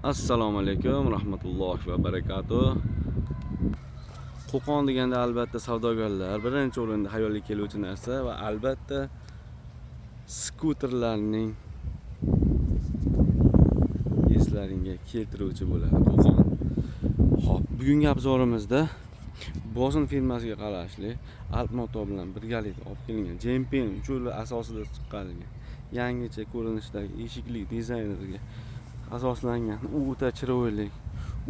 Assalomu alaykum rahmatullohi va barakatuh. Qo'qon deganda albatta savdogarlar birinchi o'rinda xayolga keluvchi narsa va albatta skuterlarning eslaringga keltiruvchi bo'ladi Qo'qon. Xo'p, bugungi obzorimizda Boson firmasiga qarashli Alpmoto bilan birgalikda olib kelingan Jempen uchuli asosida chiqarilgan yangicha ko'rinishdagi eshikli dizaynerga asoslangan o'ta chiroyli,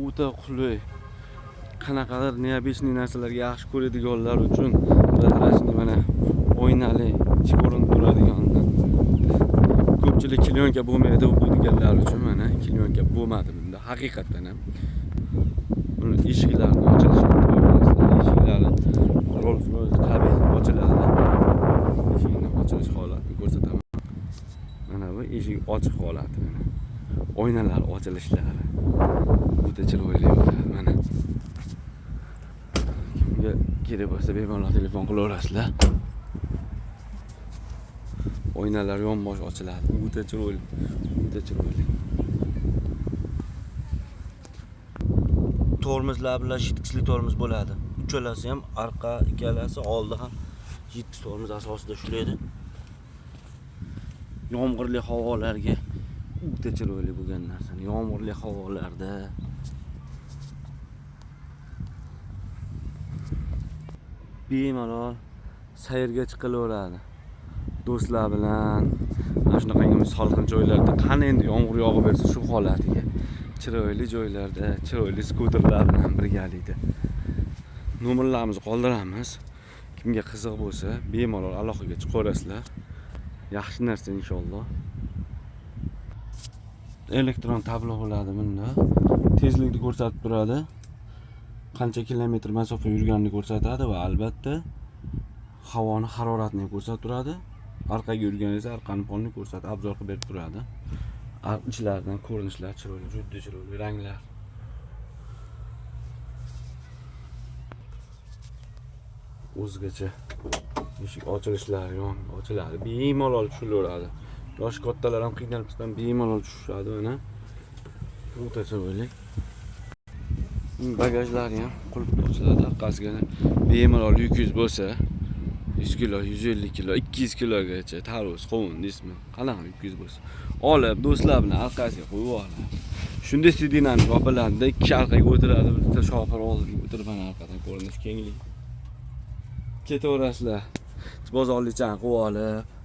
o'ta qulay, qanaqadir neobechniy narsalarga yaxshi ko'radiganlar uchun rasmiy mana oynali ko'rinib turadigan. Ko'pchilik klientka bo'lmaydi bu deganlar uchun mana klientka bo'lmadi bunda haqiqatan ham. Buni eshiklarini ochilishini eshiklari Rolls-Royce kabi ochiladi. Eshikning ochilish holatini ko'rsataman. Mana bu eshik ochiq holati. Oynalar ochilishlari o'ta chiroyli bo'ladi. Mana kimga kerak bo'lsa bemalol telefon qilaverasizlar. Oynalar yonbosh ochiladi. O'ta chiroyli, o'ta chiroyli. Tormozlar bilan jitkichli tormoz bo'ladi. Uchalasi ham orqa, ikkalasi oldi ham jitkichli tormoz asosida ishlaydi. Yomg'irli havolarga o'ta chiroyli bo'lgan narsani yomg'irli havolarda bemalol sayrga chiqilaveradi do'stlar bilan. Mana shunaqangi salqin joylarda qani endi yomg'ir yog'ib bersa shu holatiga chiroyli joylarda chiroyli skuterlar bilan birgalikda nomerlarimizni qoldiramiz. Kimga qiziq bo'lsa bemalol aloqaga chiqaverasizlar. Yaxshi narsa inshaalloh. Elektron tablo bo'ladi bunda. Tezlikni ko'rsatib turadi. Qancha kilometr masofa yurganini ko'rsatadi va albatta havoni haroratini ko'rsatib turadi. Orqaga yurganingizda orqani polni ko'rsatib obzor qilib berib turadi. Ichlaridan ko'rinishlar chiroyli, juda chiroyli ranglar. O'zgacha eshik ochilishlari yon ochiladi. Bemalol tushilaveradi. Yosh kattalar ham qiynalmasdan bemalol tushishadi mana. O'ta chiroyli. Bagajlari ham qulf ochiladi. Orqasiga bemalol yukingiz bo'lsa 100 kilo, 150 kilo, 200 kilogacha tarvuz, qovun deysizmi? Qanaqa yukingiz bo'lsa, olib do'stlar bilan orqasiga qo'yib oladi. Shunday sidinani yopiladi, ikki orqaga o'tiradi, bitta shofir oldiga o'tirib mana orqadan ko'rinish kenglik. Ketaverasizlar. Bozorlikchani qilib olib